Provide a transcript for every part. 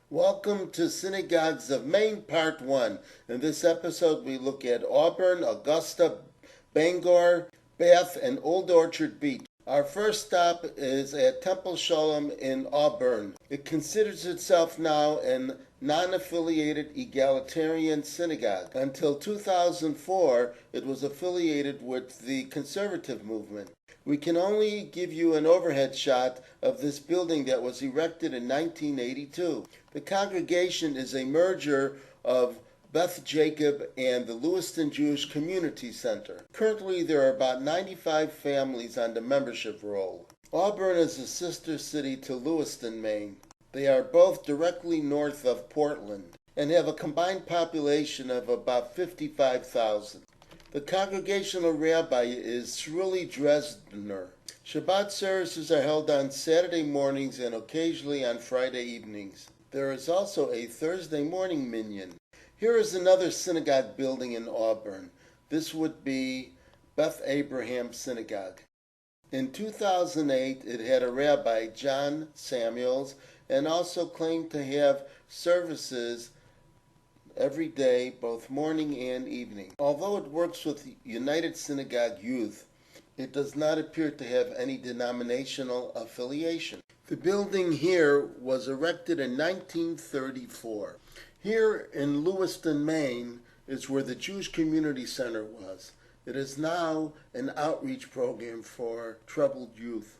Welcome to Synagogues of Maine, Part 1. In this episode, we look at Auburn, Augusta, Bangor, Bath, and Old Orchard Beach. Our first stop is at Temple Shalom in Auburn. It considers itself now an non-affiliated egalitarian synagogue. Until 2004, it was affiliated with the conservative movement. We can only give you an overhead shot of this building that was erected in 1982. The congregation is a merger of Beth Jacob and the Lewiston Jewish Community Center. Currently, there are about 95 families on the membership roll. Auburn is a sister city to Lewiston, Maine. They are both directly north of Portland and have a combined population of about 55,000. The congregational rabbi is Shirley Dresdner. Shabbat services are held on Saturday mornings and occasionally on Friday evenings. There is also a Thursday morning minyan. Here is another synagogue building in Auburn. This would be Beth Abraham Synagogue. In 2008, it had a rabbi, John Samuels, and also claimed to have services every day, both morning and evening. Although it works with United Synagogue Youth, it does not appear to have any denominational affiliation. The building here was erected in 1934. Here in Lewiston, Maine, is where the Jewish Community Center was. It is now an outreach program for troubled youth.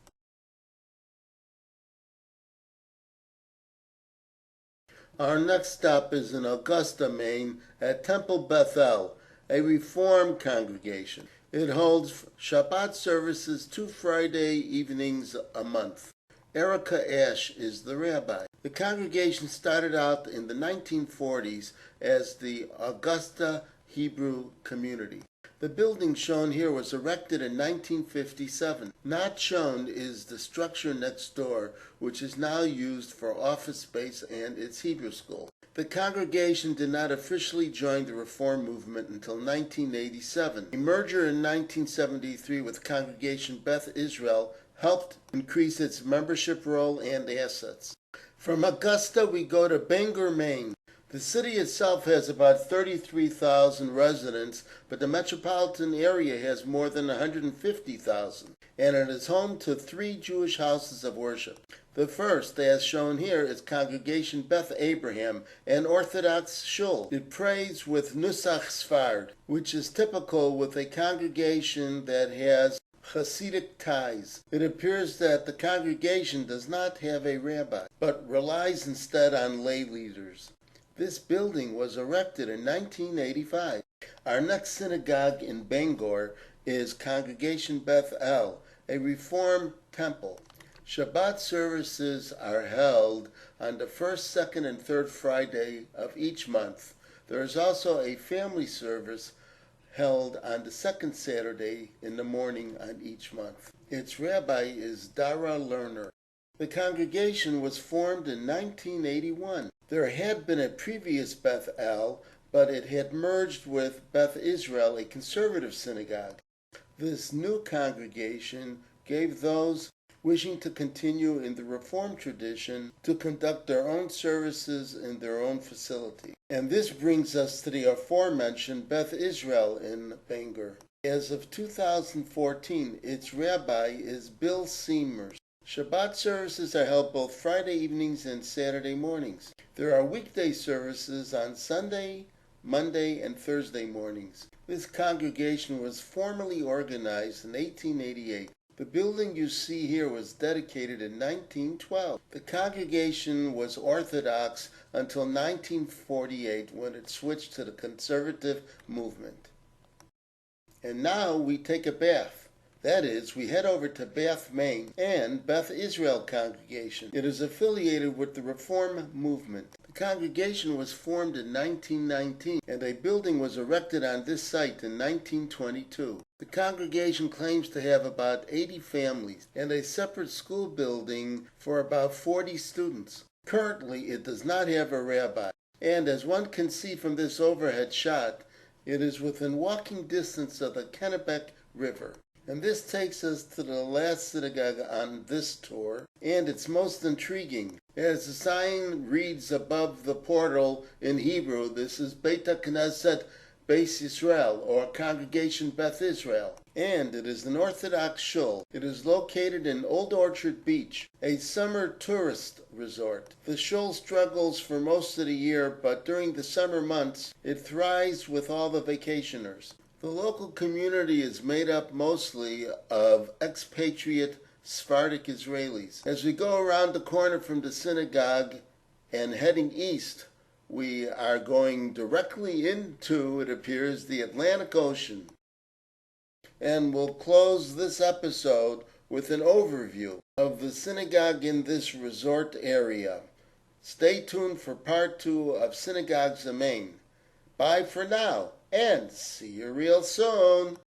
Our next stop is in Augusta, Maine, at Temple Bethel, a Reform congregation. It holds Shabbat services 2 Friday evenings a month. Erica Ash is the rabbi. The congregation started out in the 1940s as the Augusta Hebrew Community. The building shown here was erected in 1957. Not shown is the structure next door, which is now used for office space and its Hebrew school. The congregation did not officially join the Reform movement until 1987. A merger in 1973 with Congregation Beth Israel helped increase its membership roll and assets. From Augusta, we go to Bangor, Maine. The city itself has about 33,000 residents, but the metropolitan area has more than 150,000, and it is home to 3 Jewish houses of worship. The first, as shown here, is Congregation Beth Abraham, an Orthodox shul. It prays with Nusach Sfard, which is typical with a congregation that has Hasidic ties. It appears that the congregation does not have a rabbi, but relies instead on lay leaders. This building was erected in 1985. Our next synagogue in Bangor is Congregation Beth El, a Reform temple. Shabbat services are held on the first, second, and third Friday of each month. There is also a family service held on the second Saturday in the morning on each month. Its rabbi is Dara Lerner. The congregation was formed in 1981. There had been a previous Beth El, but it had merged with Beth Israel, a conservative synagogue. This new congregation gave those wishing to continue in the Reform tradition to conduct their own services in their own facility. And this brings us to the aforementioned Beth Israel in Bangor. As of 2014, its rabbi is Bill Seamers. Shabbat services are held both Friday evenings and Saturday mornings. There are weekday services on Sunday, Monday, and Thursday mornings. This congregation was formally organized in 1888. The building you see here was dedicated in 1912. The congregation was Orthodox until 1948 when it switched to the conservative movement. And now we take a bath. That is, we head over to Bath, Maine, and Beth Israel congregation. It is affiliated with the Reform movement. The congregation was formed in 1919, and a building was erected on this site in 1922. The congregation claims to have about 80 families and a separate school building for about 40 students. Currently, it does not have a rabbi, and as one can see from this overhead shot, it is within walking distance of the Kennebec River. And this takes us to the last synagogue on this tour, and it's most intriguing. As the sign reads above the portal in Hebrew, this is Beit HaKnesset Beis Yisrael, or Congregation Beth Israel, and it is an Orthodox shul. It is located in Old Orchard Beach, a summer tourist resort. The shul struggles for most of the year, but during the summer months, it thrives with all the vacationers. The local community is made up mostly of expatriate Sephardic Israelis. As we go around the corner from the synagogue and heading east, we are going directly into, it appears, the Atlantic Ocean. And we'll close this episode with an overview of the synagogue in this resort area. Stay tuned for part 2 of Synagogues in Maine. Bye for now, and see you real soon.